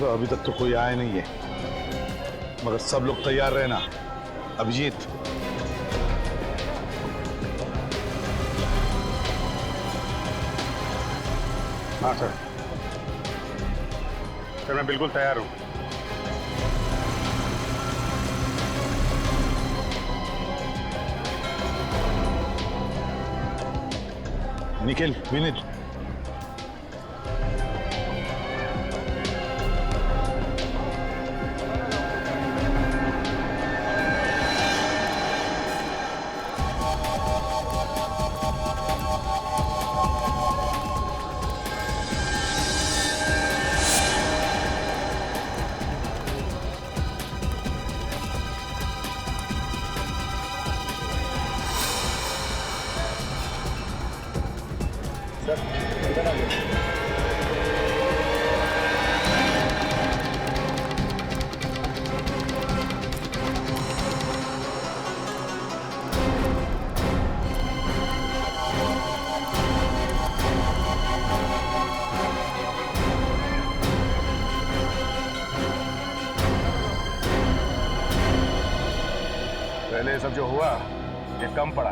पे अभी तक तो कोई आया नहीं है, मगर सब लोग तैयार रहना। अभिजीत, हाँ सर। सर मैं बिल्कुल तैयार हूँ। निखिल, विनीत, पहले सब जो हुआ ये कम पड़ा।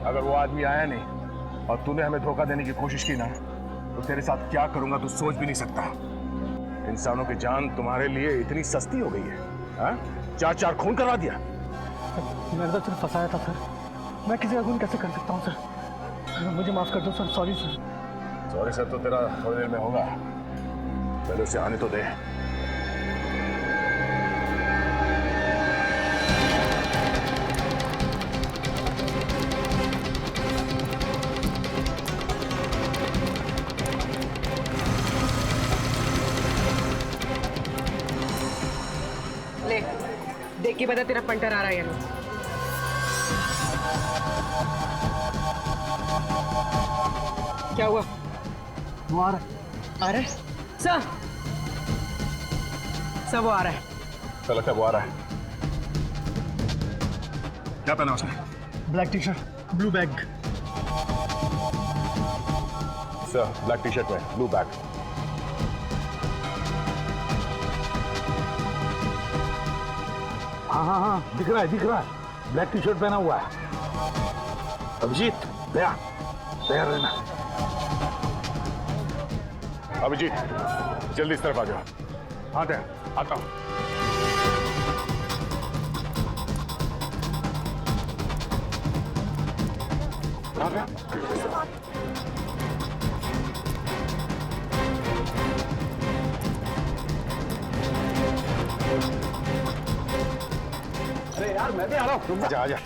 अगर वो आदमी आया नहीं और तूने हमें धोखा देने की कोशिश की ना, तो तेरे साथ क्या करूंगा तू सोच भी नहीं सकता। इंसानों की जान तुम्हारे लिए इतनी सस्ती हो गई है, हाँ? 4 खून करवा दिया। मैंने तो सिर्फ फंसाया था सर, मैं किसी का खून कैसे कर सकता हूँ सर? मुझे माफ कर दो sir, sorry sir. Sorry sir तो तेरा थोड़ी देर में होगा, पहले उसे आने तो दे। ले, देख के बता तेरा पंटर आ रहा है या नहीं। क्या हुआ? वो आ रहा है। आ रहा है? सब वो आ रहा है। चल लगता है वो आ रहा है। क्या पहना उसने? Black T shirt, blue bag. Sir black T shirt में ब्लू बैग। हाँ हाँ हाँ, दिख रहा है, दिख रहा है, ब्लैक टी शर्ट पहना हुआ है। अभिजीत, तैयार तैयार रहना। अभिजीत जल्दी इस तरफ आ जाओ। हाँ तैयार, आता हूँ। अरे यार, मैं भी आ रहा हूँ, तुम आजा आजा।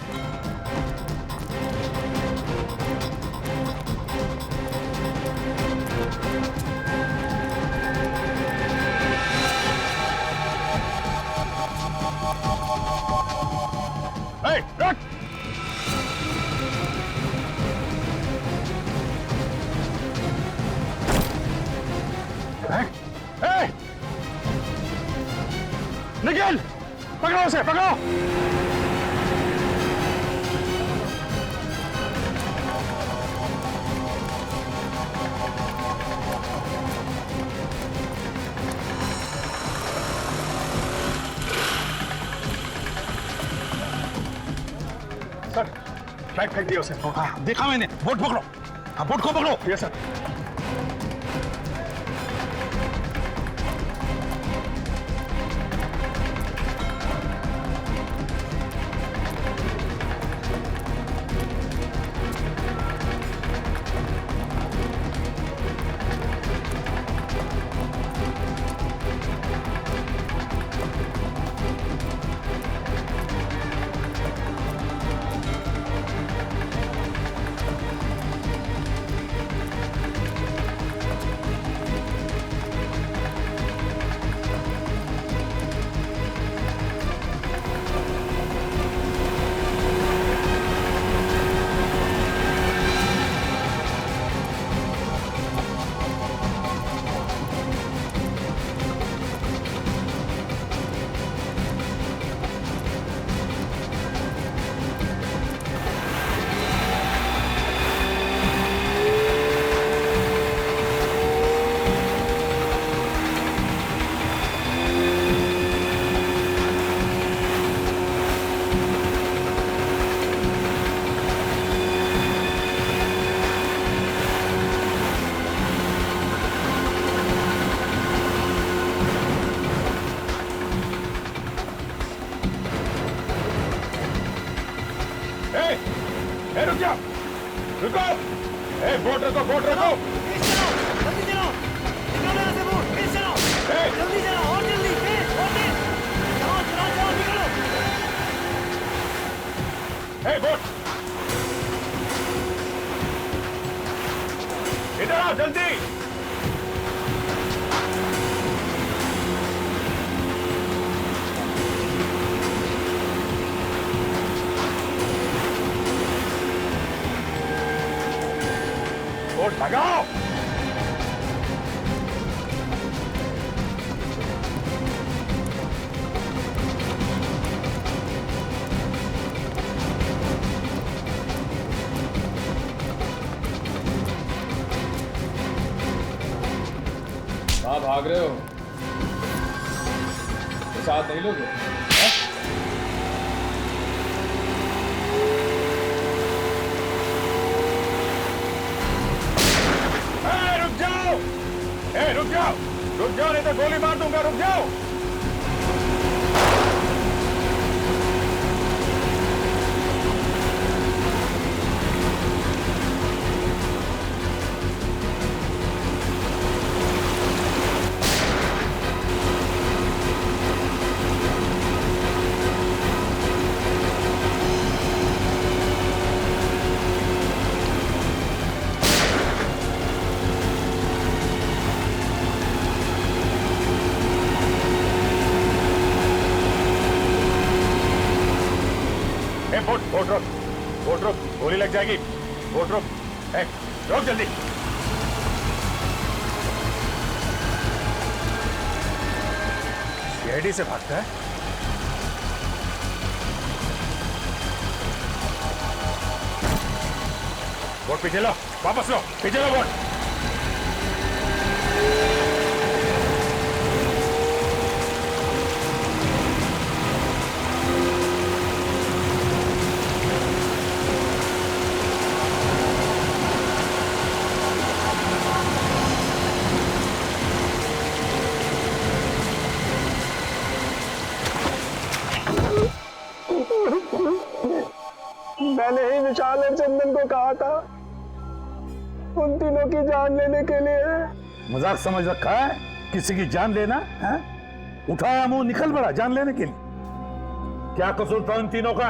Hey, run! Hey! निखिल, पकड़ो उसे, पकड़ो! सर, फ्लैग फेंक दिया उसे। हाँ, देखा मैंने, बोट पकड़ो। हाँ, बोट को पकड़ो। Yes sir. ए रुक जाओ, रुको, ए बोट रखो, बोट रखो। जल्दी चलो, निकालो यहाँ से बोट, तेज चलो, जल्दी चलो, और जल्दी, तेज, चलो, चलो, चलो, निकालो। ए बोट, इधर आओ जल्दी। बोट भगाओ। कहाँ भाग रहे हो? तो साथ नहीं लोगे? रुक जाओ, रुक जाओ, रुक जाओ, नहीं तो गोली मार दूंगा। रुक जाओ। बोट बोट रोक, बोट रोक, गोली लग जाएगी। बोट रोक, रोक जल्दी। सीआईडी से भागता है। बोट पीछे लो, वापस लो, पीछे लो बोट। मैंने ही विशाल और चंदन को कहा था उन तीनों की जान लेने के लिए। मजाक समझ रखा है किसी की जान लेना है? उठाया मुंह निकल पड़ा जान लेने के लिए। क्या कसूर था उन तीनों का?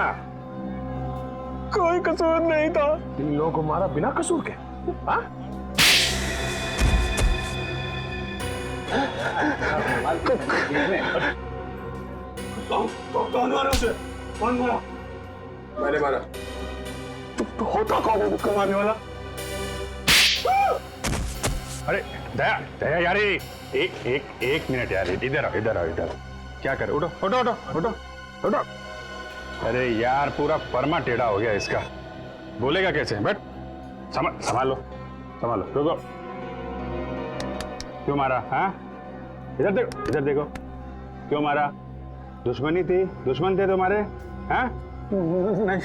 कोई कसूर नहीं था। इन लोगों को मारा बिना कसूर के? हाँ? कौन मारा उसे? कौन मारा? मैंने मारा। तो होता कौन है कमाने वाला? अरे दया, दया यार, एक मिनट यार, इधर आओ, इधर आओ, इधर आओ। क्या कर? उठो उठो उठो उठो उठो। अरे यार पूरा परमा टेढ़ा हो गया इसका, बोलेगा कैसे? बैठ, संभालो संभालो। रुको, क्यों मारा? हाँ, इधर देखो, इधर देखो, क्यों मारा? दुश्मनी थी? दुश्मन थे तुम्हारे? हाँ? नहीं,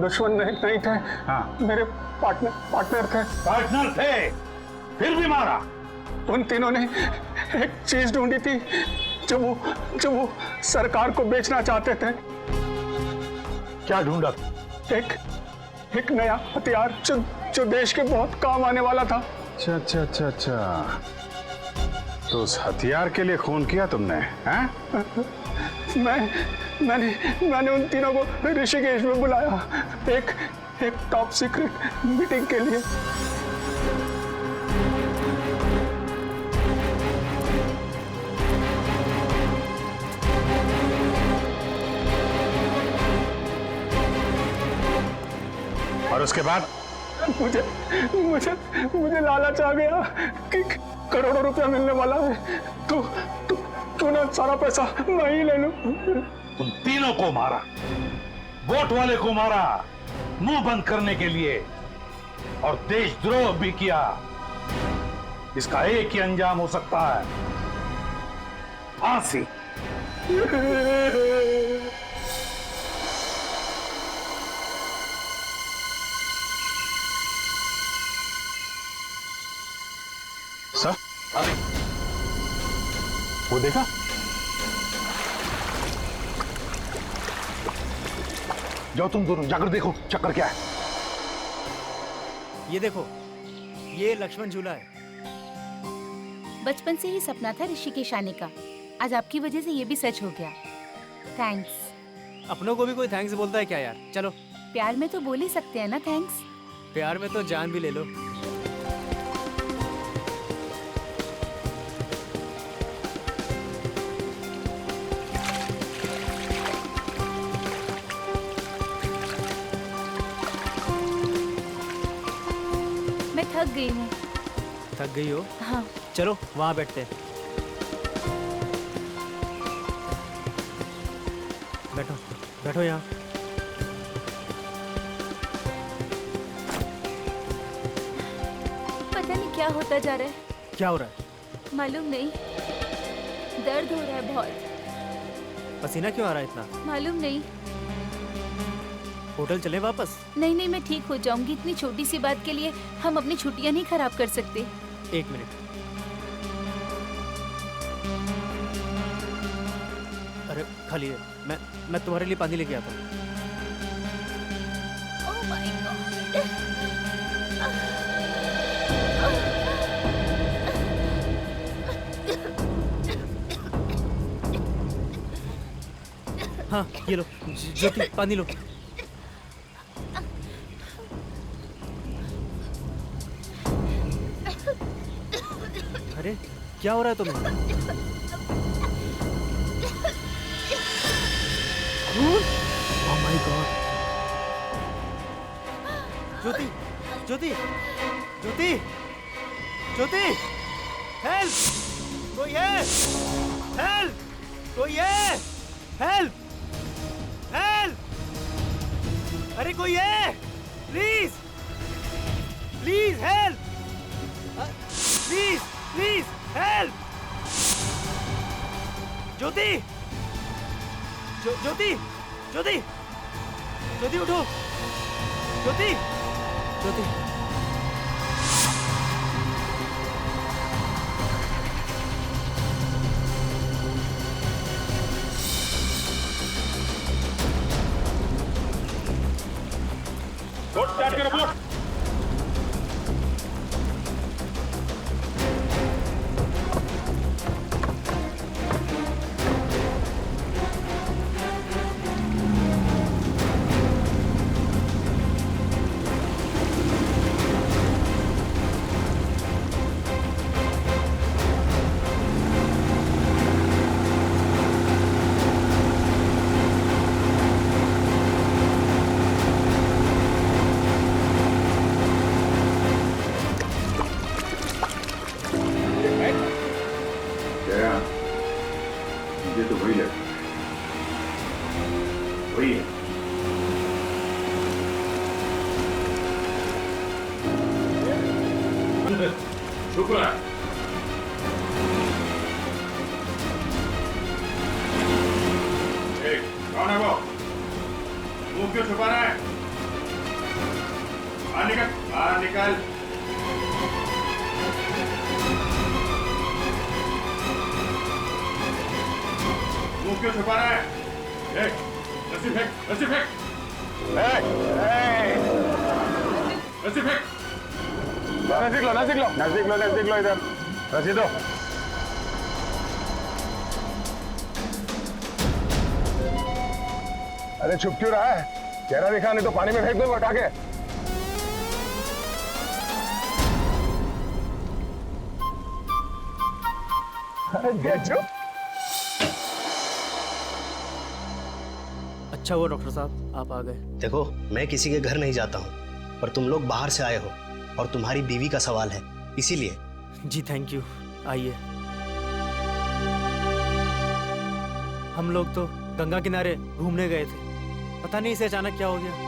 दुश्मन नहीं थे। हाँ, मेरे पार्टनर थे। पार्टनर थे, फिर भी मारा? उन तीनों ने एक चीज ढूंढी थी जो वो सरकार को बेचना चाहते थे। क्या ढूंढा? एक नया हथियार जो देश के बहुत काम आने वाला था। अच्छा अच्छा अच्छा अच्छा, तो उस हथियार के लिए खून किया तुमने? हैं? मैंने उन तीनों को ऋषिकेश में बुलाया एक टॉप सीक्रेट मीटिंग के लिए। और उसके बाद? मुझे लालच आ गया कि करोड़ों रुपया मिलने वाला है, तो क्यों ना सारा पैसा मैं ही ले लूं। उन तीनों को मारा, वोट वाले को मारा मुंह बंद करने के लिए, और देशद्रोह भी किया। इसका एक ही अंजाम हो सकता है, फांसी। सर, वो देखा? जाओ तुम दोनों जाकर देखो चक्कर क्या है। ये देखो, ये लक्ष्मण झूला है। बचपन से ही सपना था ऋषिकेश आने का। आज आपकी वजह से ये भी सच हो गया। थैंक्स। अपनों को भी कोई थैंक्स बोलता है क्या यार? चलो, प्यार में तो बोल ही सकते हैं ना थैंक्स। प्यार में तो जान भी ले लो। मैं थक गई हूँ। थक गई हो? हाँ। चलो वहाँ बैठते हैं। बैठो, बैठो यहाँ। पता नहीं क्या होता जा रहा है। क्या हो रहा है? मालूम नहीं, दर्द हो रहा है बहुत। पसीना क्यों आ रहा है इतना? मालूम नहीं। होटल चले वापस? नहीं नहीं, मैं ठीक हो जाऊंगी। इतनी छोटी सी बात के लिए हम अपनी छुट्टियां नहीं खराब कर सकते। 1 मिनट। अरे खाली है, मैं तुम्हारे लिए पानी लेके आता हूँ। ओह माय गॉड। हाँ ये लो, ज्योति पानी लो। अरे क्या हो रहा है तुम्हें? Oh my god. Jyoti, Jyoti, Jyoti, Jyoti, help! कोई है? हेल्प! कोई है? हेल्प! हेल्प! अरे कोई है? Please, please help! Please, please help! Jyoti, Jyoti, Jyoti, Jyoti उठो! ज्योति, ज्योति। बोट स्टार्ट करो, बोट। मुझे तो वही लगता है, वही है। शुक्र है। कौन है वो? मुंह क्यों छुपा रहा है? बाहर निकल, बाहर निकल। मुंह क्यों छुपा रहा है? रस्सी फेंक, रस्सी फेंक, रस्सी फेंक। नजदीक लो, नजदीक लो, नजदीक लो, नजदीक लो, इधर रस्सी दो। अरे छुप क्यों रहा है? चेहरा दिखा, नहीं तो पानी में फेंक दूंगा उठा के। अरे बेचो। अच्छा हुआ डॉक्टर साहब आप आ गए। देखो, मैं किसी के घर नहीं जाता हूँ, पर तुम लोग बाहर से आए हो और तुम्हारी बीवी का सवाल है, इसीलिए। जी थैंक यू, आइए। हम लोग तो गंगा किनारे घूमने गए थे, पता नहीं इसे अचानक क्या हो गया।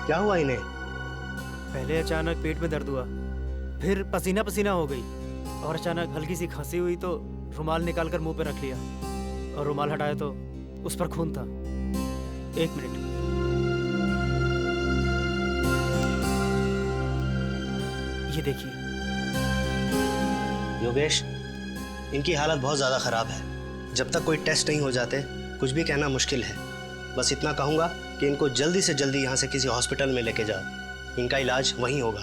क्या हुआ इन्हें? पहले अचानक पेट में दर्द हुआ, फिर पसीना पसीना हो गई और अचानक हल्की सी खांसी हुई तो रुमाल निकालकर मुंह पे रख लिया और रुमाल हटाया तो उस पर खून था। 1 मिनट। ये देखिए। योगेश, इनकी हालत बहुत ज़्यादा ख़राब है। जब तक कोई टेस्ट नहीं हो जाते कुछ भी कहना मुश्किल है। बस इतना कहूँगा कि इनको जल्दी से जल्दी यहाँ से किसी हॉस्पिटल में लेके जाओ। इनका इलाज वहीं होगा।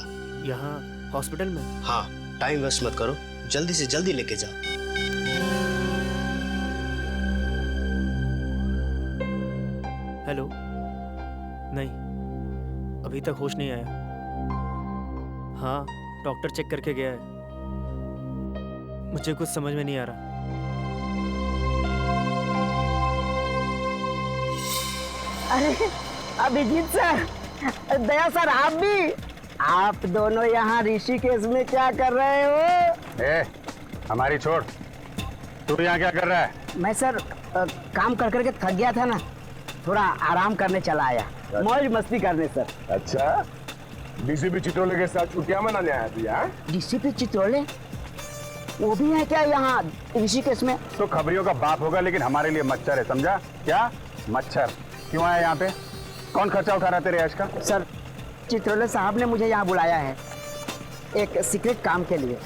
यहाँ हॉस्पिटल में? हाँ, टाइम वेस्ट मत करो, जल्दी से जल्दी लेके जाओ। हेलो? नहीं, अभी तक होश नहीं आया। हाँ, डॉक्टर चेक करके गया है। मुझे कुछ समझ में नहीं आ रहा। अरे अभिजीत सर, दया सर, आप दोनों यहाँ ऋषिकेश में क्या कर रहे हो? हमारी छोड़, तू यहाँ क्या कर रहा है? मैं सर काम कर करके थक गया था ना, थोड़ा आराम करने चला आया, मौज मस्ती करने सर। अच्छा, डीसीपी चित्रोले के साथ छुट्टियां मनाने आया तू यहाँ? डीसीपी चित्रोले वो भी है क्या यहाँ ऋषिकेश में? तो खबरियों का बाप होगा, लेकिन हमारे लिए मच्छर है, समझा? क्या मच्छर? क्यों आया यहाँ पे? कौन खर्चा उठा रहा है तेरे ऐश का? सर, चित्रोले साहब ने मुझे यहाँ बुलाया है एक सीक्रेट काम के लिए।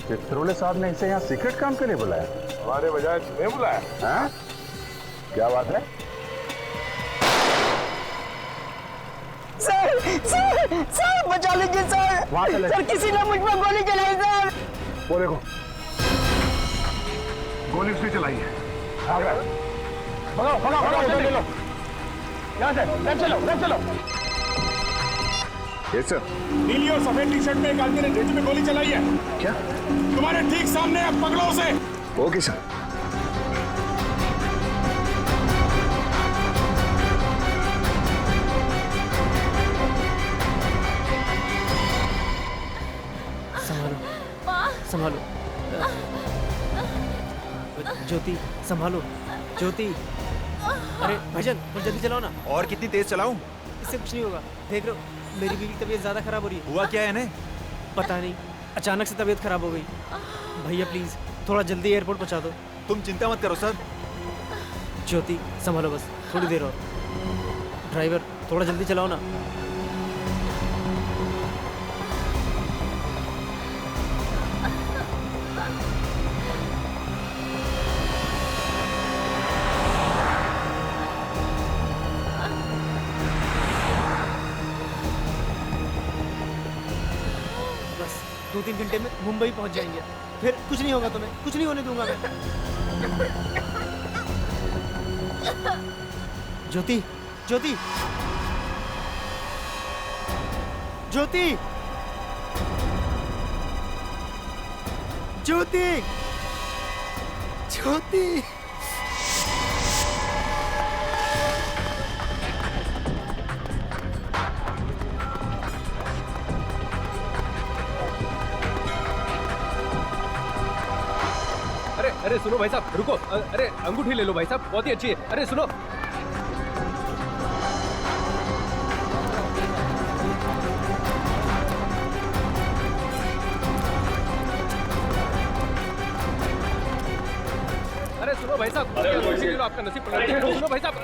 चित्रोले साहब ने इसे यहाँ सीक्रेट काम के लिए बुलाया? हमारे बजाय तुम्हें बुलाया? हाँ? क्या बात है? सर बचा लीजिए सर। सर किसी ने मुझ पर गोली चलाई सर। वो देखो, गोली उसने चलाई है। भगाओ भगाओ भगाओ, उधर ले लो, यहाँ से लेफ्ट चलो, लेफ्ट चलो। Yes sir. नीली और सफेद टी शर्ट में एक आदमी ने ढेंच में गोली चलाई है। क्या? तुम्हारे ठीक सामने, अब पकड़ो उसे। Okay sir. संभालो ज्योति, संभालो ज्योति। अरे भजन, तुम जल्दी चलाओ ना। और कितनी तेज चलाऊं? इससे कुछ नहीं होगा, देख रहे हो मेरी बीवी की तबीयत ज्यादा खराब हो रही है। हुआ क्या है इन्हें? पता नहीं, अचानक से तबीयत खराब हो गई। भैया प्लीज थोड़ा जल्दी एयरपोर्ट पहुंचा दो। तुम चिंता मत करो सर। ज्योति संभालो, बस थोड़ी देर और। ड्राइवर थोड़ा जल्दी चलाओ ना। बस 2-3 घंटे में मुंबई पहुंच जाएंगे, फिर कुछ नहीं होगा तुम्हें, कुछ नहीं होने दूंगा मैं। ज्योति, ज्योति, ज्योति, ज्योति, ज्योति। अरे सुनो भाई साहब, रुको। अरे अंगूठी ले लो भाई साहब, बहुत ही अच्छी है। अरे सुनो, अरे सुनो भाई साहब, अंगूठी ले लो, आपका नसीब पलट जाएगा। सुनो भाई साहब।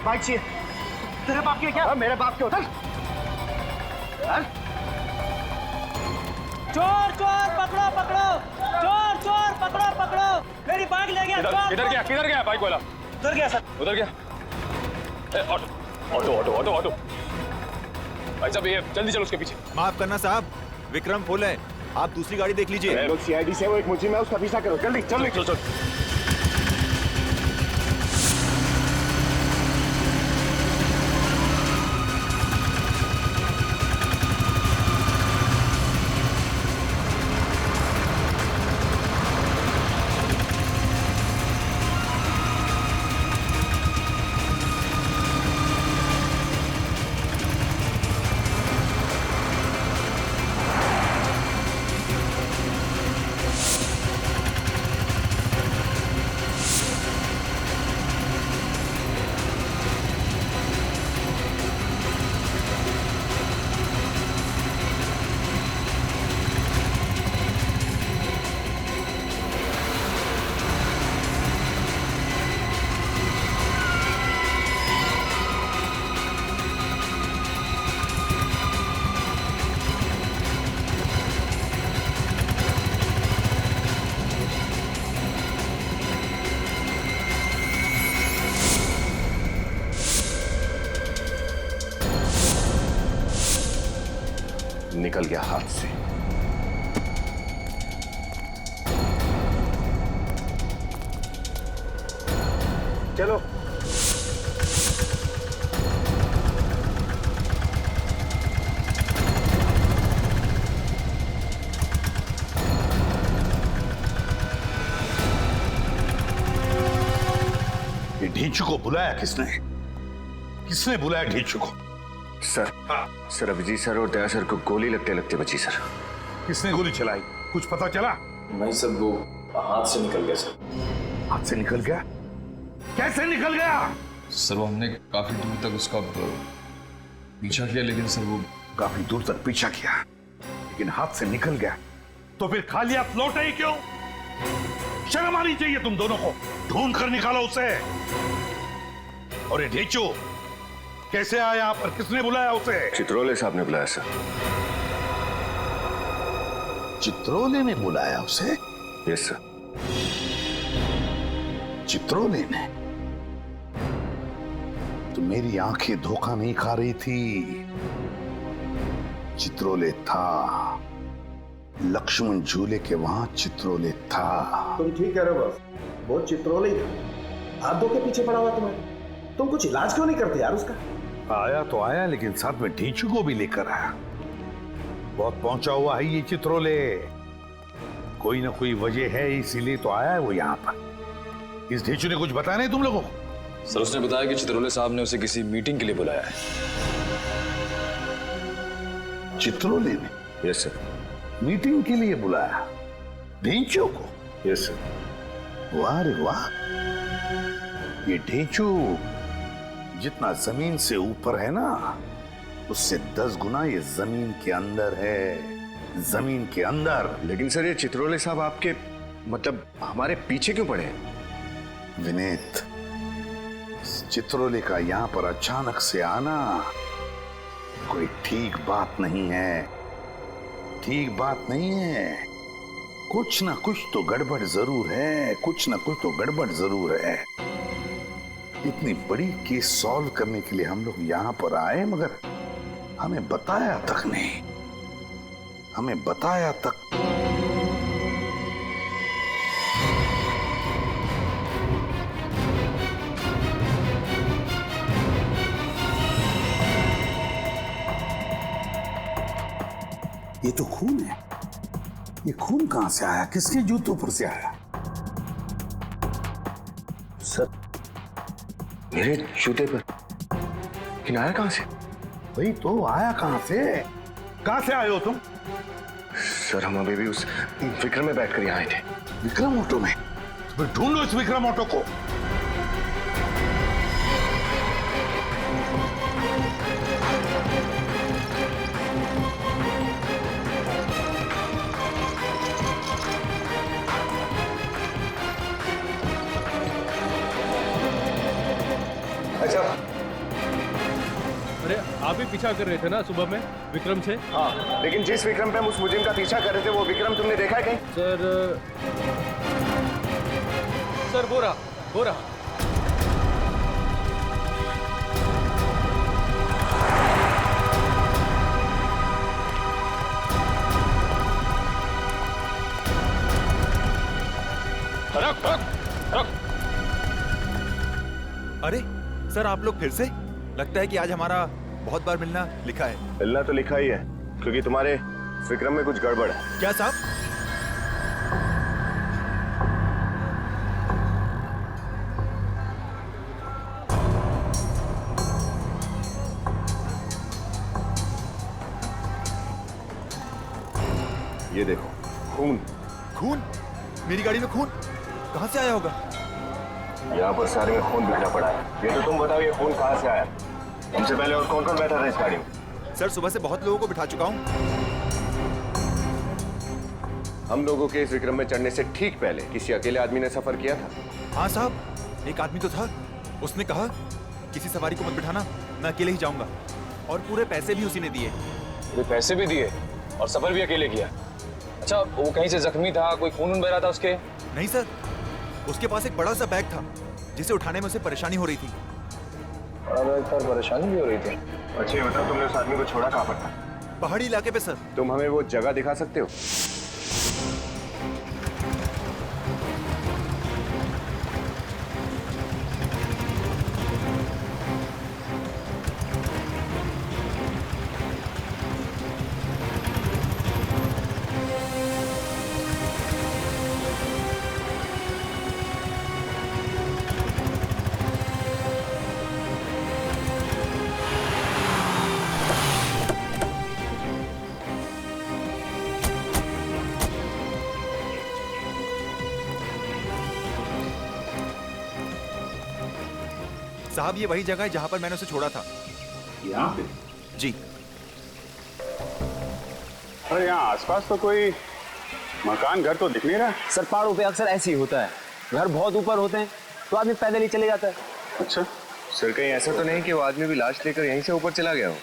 बाइक चाहिए। तेरे बाप की क्या? मेरे बाप के होता। चोर चोर पकड़ो पकड़ो, चोर चोर पकड़ो पकड़ो, मेरी बाइक ले गया। किधर गया बाइक वाला? उधर गया सर। उधर गया। Auto auto auto auto. भाई साहब ये जल्दी चलो उसके पीछे। माफ करना साहब, विक्रम फुल है, आप दूसरी गाड़ी देख लीजिए। लोग सीआईडी से, वो एक मुलजिम है, उसका पीछा करो जल्दी जल्दी। चल। निकल गया हाथ से। चलो। ये ढींचू को बुलाया किसने? किसने बुलाया ढींचू को? सर, सर अभिजीत सर और दया सर को गोली लगते लगते बची सर। किसने गोली चलाई? कुछ पता चला? नहीं सर, वो हाथ से निकल गया सर। हाथ से निकल गया? कैसे निकल गया? सर वो हमने काफी दूर तक उसका पीछा किया, लेकिन सर वो काफी दूर तक पीछा किया लेकिन हाथ से निकल गया, तो फिर खाली हाथ लौटे ही क्यों? शर्म आनी चाहिए तुम दोनों को। ढूंढ कर निकालो उसे। और ये ढींचू कैसे आया यहाँ पर? किसने बुलाया उसे? चित्रोले साहब ने बुलाया सर। चित्रोले ने बुलाया उसे? Yes sir. चित्रोले ने? तो मेरी आंखें धोखा नहीं खा रही थी। चित्रोले था, लक्ष्मण झूले के वहां चित्रोले था। तुम ठीक कह रहे हो बस, वो चित्रोले ही था। हाथ धो के पीछे पड़ा हुआ तुम्हें। तुम कुछ इलाज क्यों नहीं करते यार उसका? आया तो आया, लेकिन साथ में ढींचू को भी लेकर आया। बहुत पहुंचा हुआ है ये चित्रोले। कोई ना कोई वजह है, इसीलिए तो आया है वो यहाँ पर। इस ढींचू ने कुछ बताया नहीं तुम लोगों को? सर उसने बताया कि चित्रोले साहब ने उसे किसी मीटिंग के लिए बुलाया है। चित्रोले ने? Yes sir. मीटिंग के लिए बुलाया ढींचू को? Yes sir. वाह रे वाह। ये ढींचू जितना जमीन से ऊपर है ना, उससे 10 गुना ये जमीन के अंदर है। जमीन के अंदर। लेकिन सर ये चित्रोले साहब आपके मतलब हमारे पीछे क्यों पड़े? विनीत, चित्रोले का यहाँ पर अचानक से आना कोई ठीक बात नहीं है। ठीक बात नहीं है। कुछ ना कुछ तो गड़बड़ जरूर है। कुछ ना कुछ तो गड़बड़ जरूर है। इतनी बड़ी केस सॉल्व करने के लिए हम लोग यहां पर आए, मगर हमें बताया तक नहीं। हमें बताया तक। ये तो खून है। ये खून कहां से आया? किसके जूतों पर से आया? सर मेरे जूते पर। लेकिन आया कहां से? भाई तो आया कहां से? कहां से आए हो तुम? सर हम अभी भी उस विक्रम में बैठकर यहाँ आए थे। विक्रम ऑटो में? तो फिर ढूंढो इस विक्रम ऑटो को। अच्छा, अरे आप ही पीछा कर रहे थे ना सुबह में विक्रम से? हाँ, लेकिन जिस विक्रम पे हम उस मुजिम का पीछा कर रहे थे, वो विक्रम तुमने देखा है कहीं? सर वो रहा। सर आप लोग फिर से? लगता है कि आज हमारा बहुत बार मिलना लिखा है। मिलना तो लिखा ही है, क्योंकि तुम्हारे विक्रम में कुछ गड़बड़ है। क्या साहब? ये देखो, खून। खून? मेरी गाड़ी में खून कहाँ से आया होगा? यहाँ पर सारे में खून बिखरा पड़ा है। ये तो तुम बताओ, ये खून कहाँ से आया? तुमसे पहले और कौन कौन बैठा था इस गाड़ी में? सर सुबह से बहुत लोगों को बिठा चुका हूँ। हम लोगों के इस विक्रम में चढ़ने से ठीक पहले किसी अकेले आदमी ने सफर किया था? हाँ साहब, एक आदमी तो था। उसने कहा किसी सवारी को मत बिठाना, मैं अकेले ही जाऊंगा। और पूरे पैसे भी उसी ने दिए। पूरे पैसे भी दिए और सफर भी अकेले किया? अच्छा, वो कहीं से जख्मी था? कोई खून बह रहा था उसके? नहीं सर, उसके पास एक बड़ा सा बैग था जिसे उठाने में उसे परेशानी हो रही थी। बड़ा बैग था, परेशानी भी हो रही थी। अच्छा ये बताओ, तुमने उस आदमी को छोड़ा कहाँ पर था? पहाड़ी इलाके पे सर। तुम हमें वो जगह दिखा सकते हो? साहब ये वही जगह है जहाँ पर मैंने उसे छोड़ा था। यहाँ पे? जी। अरे यहाँ आसपास तो कोई मकान घर तो दिख नहीं रहा। सर पहाड़ों पे अक्सर ऐसे ही होता है, घर बहुत ऊपर होते हैं तो आदमी पैदल ही चले जाता है। अच्छा सर, कहीं ऐसा तो नहीं कि वो आदमी भी लाश लेकर यहीं से ऊपर चला गया हो?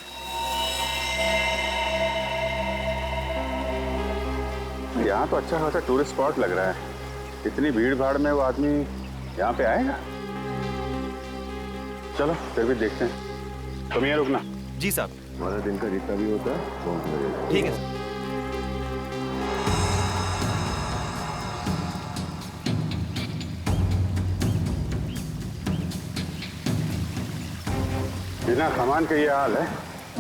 यहाँ तो अच्छा खासा टूरिस्ट स्पॉट लग रहा है। इतनी भीड़ भाड़ में वो आदमी यहाँ पे आएगा? चलो फिर भी देखते हैं। तुम यहाँ रुकना। जी साहब। हमारा दिन का जितना भी होता है पहुंच जाएगा। ठीक है सर। बिना सामान के ये हाल है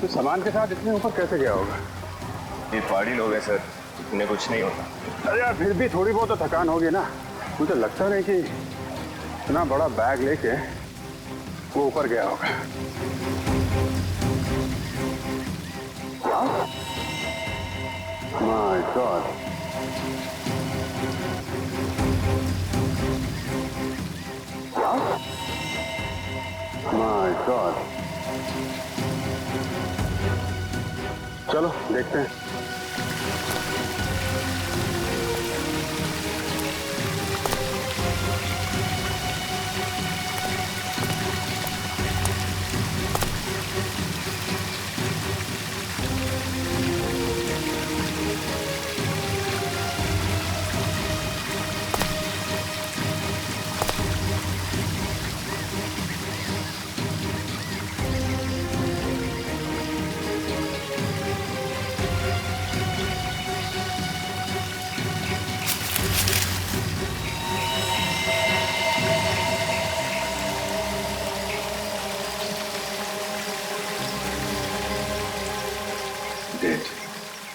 तो सामान के साथ इतने ऊपर कैसे गया होगा? ये पहाड़ी लोग हैं सर, इतने कुछ नहीं होता। अरे यार फिर भी थोड़ी बहुत तो थकान होगी ना। मुझे लगता नहीं कि इतना बड़ा बैग लेके वो ऊपर गया होगा। My God. My God. चलो देखते हैं।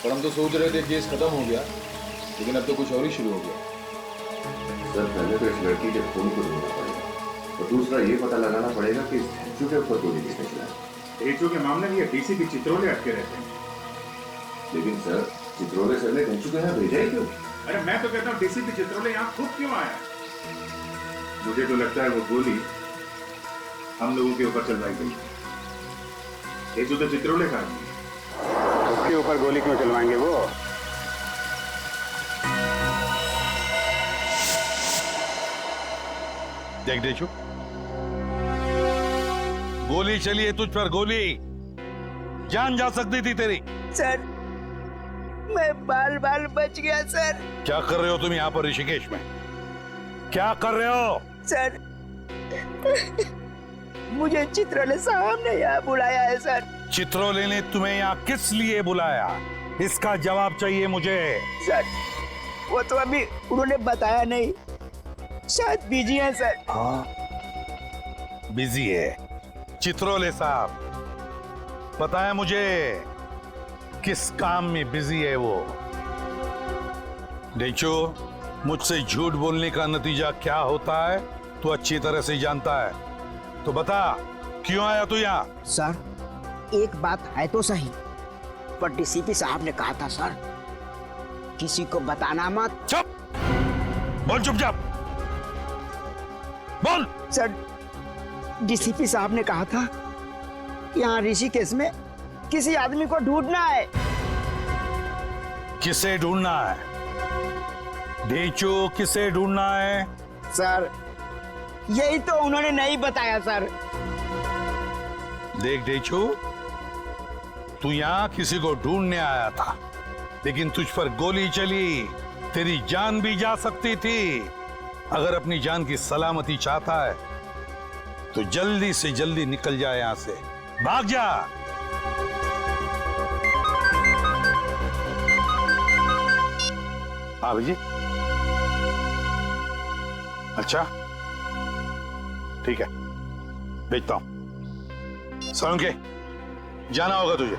पर हम तो सोच रहे थे केस खत्म हो गया, लेकिन अब तो कुछ और ही शुरू हो गया। सर पहले तो इस लड़की के खून को ढूंढना पड़ेगा और दूसरा ये पता लगाना पड़ेगा कि इस धेंचू के ऊपर गोली किसने चलाई। धेंचू के मामले में ये डीसीपी चित्रोले अटके रहते हैं। लेकिन सर चित्रोले सर ने धेंचू के यहाँ भेजा ही क्यों? अरे मैं तो कहता हूँ डीसीपी चित्रोले यहाँ खुद क्यों आया? मुझे तो लगता है वो गोली हम लोगों के ऊपर चलवाई गई। धेंचू तो चित्रोले का है, उसके ऊपर गोली क्यों चलवाएंगे वो? देख देशु, गोली चली है तुझ पर, गोली जान जा सकती थी तेरी। सर मैं बाल बाल बच गया सर। क्या कर रहे हो तुम यहाँ पर ऋषिकेश में? क्या कर रहे हो? सर मुझे चित्रोले साहब ने यहाँ बुलाया है सर। चित्रोले ने तुम्हें यहाँ किस लिए बुलाया? इसका जवाब चाहिए मुझे। सर वो तो अभी उन्होंने बताया नहीं, शायद बिजी है सर। हाँ बिजी है, चित्रोले साहब, पता है मुझे किस काम में बिजी है वो। डेचो, मुझसे झूठ बोलने का नतीजा क्या होता है तू अच्छी तरह से जानता है, तो बता क्यों आया तू यहाँ? सर एक बात है तो सही, पर डीसीपी साहब ने कहा था सर किसी को बताना मत। चुप बोल, चुपचाप बोल। सर डीसीपी साहब ने कहा था यहाँ ऋषिकेश में किसी आदमी को ढूंढना है। किसे ढूंढना है डेचो, किसे ढूंढना है? सर यही तो उन्होंने नहीं बताया सर। देख डेचो, तू यहाँ किसी को ढूंढने आया था, लेकिन तुझ पर गोली चली, तेरी जान भी जा सकती थी। अगर अपनी जान की सलामती चाहता है तो जल्दी से जल्दी निकल जा यहां से, भाग जा। हाँ जी, अच्छा ठीक है, भेजता हूं। सोलंकी, जाना होगा तुझे।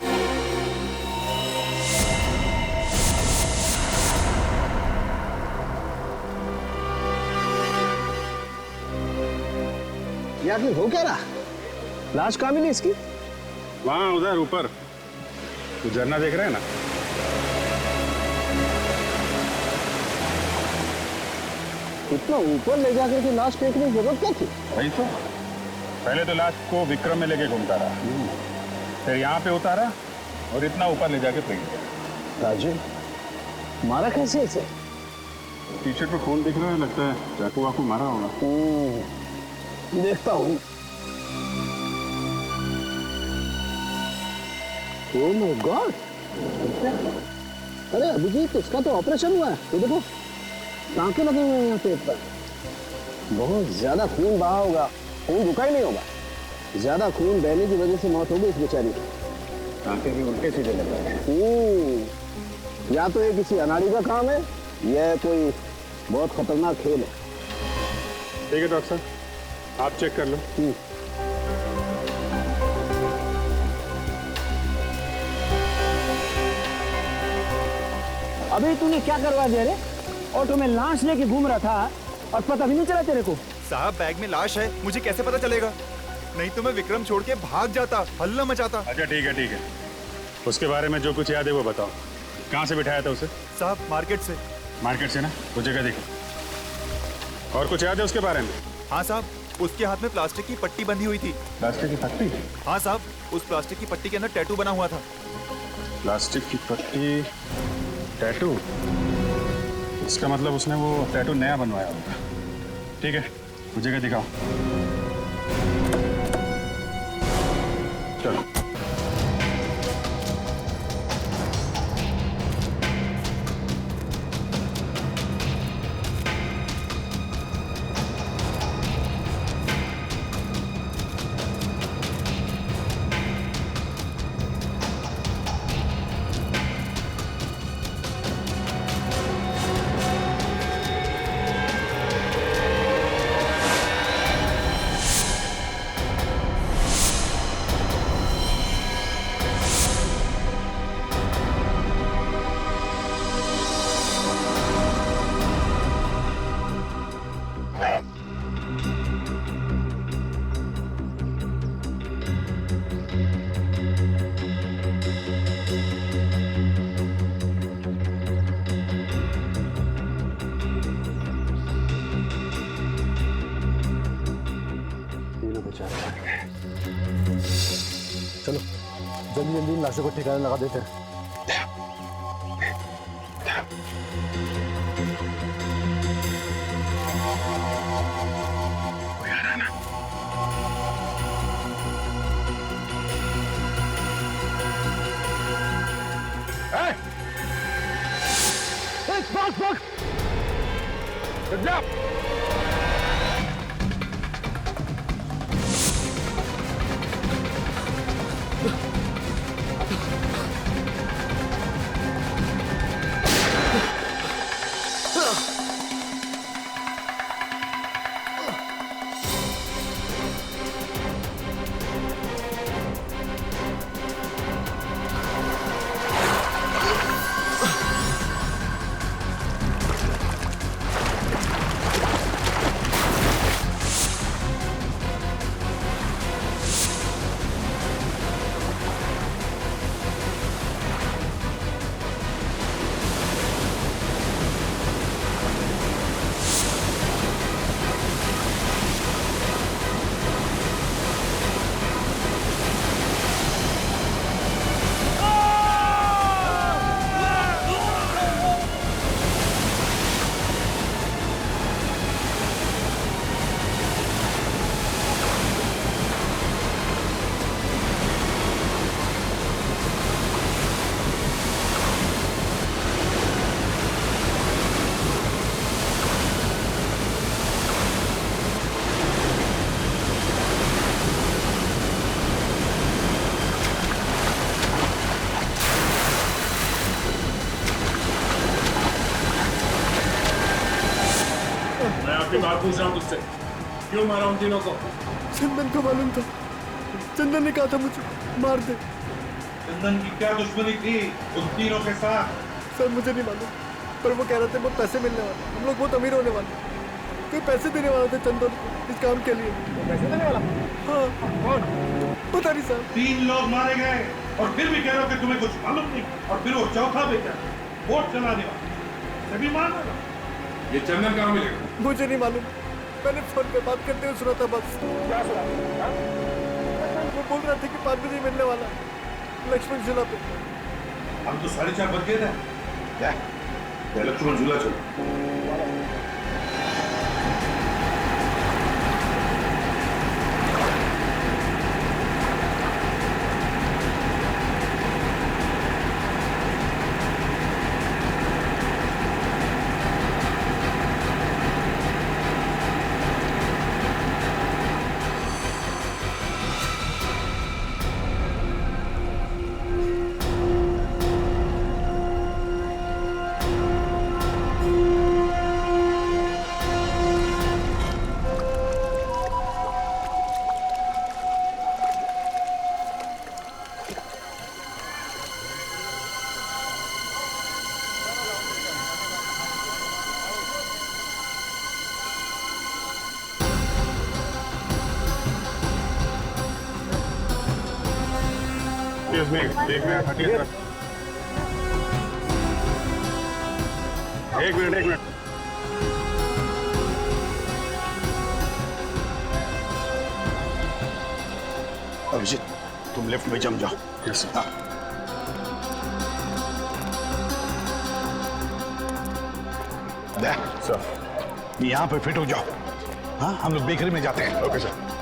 या फिर हो क्या रहा? लाश कहाँ मिली इसकी? वहां उधर ऊपर, तो झरना देख रहे हैं ना? इतना ऊपर ले जाकर के लाश फेंकने की जरूरत क्या थी? वही तो, पहले तो लाश को विक्रम में लेके घूमता रहा, फिर यहाँ पे उतारा और इतना ऊपर ले जाके फेंक दिया। राजू, मारा कैसे इसे? टी शर्ट पे खून दिख रहा है, लगता है चाकू वाकू मारा होगा। देखता हूँ। ओह माय गॉड! अरे अभिजीत, इसका तो ऑपरेशन हुआ है। ये देखो टांके लगे हुए हैं यहाँ पेट पर। बहुत ज्यादा खून बहा होगा, खून रुका ही नहीं होगा। ज्यादा खून बहने की वजह से मौत होगी इस बेचारी की। टांके भी उल्टे सीधे लगे हैं। या तो ये किसी अनाड़ी का काम है या कोई बहुत खतरनाक खेल है। ठीक है डॉक्टर साहब, आप चेक कर लो। अभी तूने क्या करवा दिया रे? ऑटो में लाश लेके घूम रहा था और पता भी नहीं चला तेरे को। साहब बैग में लाश है, मुझे कैसे पता चलेगा? नहीं तो मैं विक्रम छोड़ के भाग जाता, हल्ला मचाता। अच्छा ठीक है, उसके बारे में जो कुछ याद है वो बताओ। कहाँ से बिठाया था उसे? साहब मार्केट से। मार्केट से ना? वो जगह देखो। और कुछ याद है उसके बारे में? हाँ साहब, उसके हाथ में प्लास्टिक की पट्टी बंधी हुई थी। प्लास्टिक की पट्टी? हाँ साहब, उस प्लास्टिक की पट्टी के अंदर टैटू बना हुआ था। प्लास्टिक की पट्टी, टैटू? इसका मतलब उसने वो टैटू नया बनवाया होगा। ठीक है, वो जगह दिखाओ। चलो। चलो जल्दी जल्दी लाशों को ठिकाने लगा देते हैं। पूछ रहा हूँ तुझसे, क्यों मारा उन तीनों को? चंदन को मालूम था, चंदन ने कहा था मुझे मार दे। चंदन की क्या दुश्मनी थी उन तीनों के साथ? सर मुझे नहीं मालूम, पर वो कह रहे थे बहुत पैसे मिलने वाले, हम लोग बहुत अमीर होने वाले। कोई पैसे देने वाला था चंदन को इस काम के लिए। पैसे देने वाला? हाँ। कौन? पता नहीं सर। 3 लोग मारे गए और फिर भी कह रहे हो कि तुम्हें कुछ मालूम नहीं। और फिर वो चौथा बेटा वोट चलाने वाला, सभी मान रहा। ये चंदन कहाँ मिलेगा? मुझे नहीं मालूम, मैंने फोन पे बात करते हुए सुना था बस। क्या सुना? वो बोल रहा था कि 5 बजे मिलने वाला लक्ष्मण झूला पे। हम तो 4:30 बज गए थे। क्या लक्ष्मण झूला चलो। एक मिनट, एक मिनट। अभिजीत, तुम लेफ्ट में जम जाओ। Yes sir. सर, यहाँ पे फिट हो जाओ। हाँ, हम लोग बेकरी में जाते हैं। Okay sir.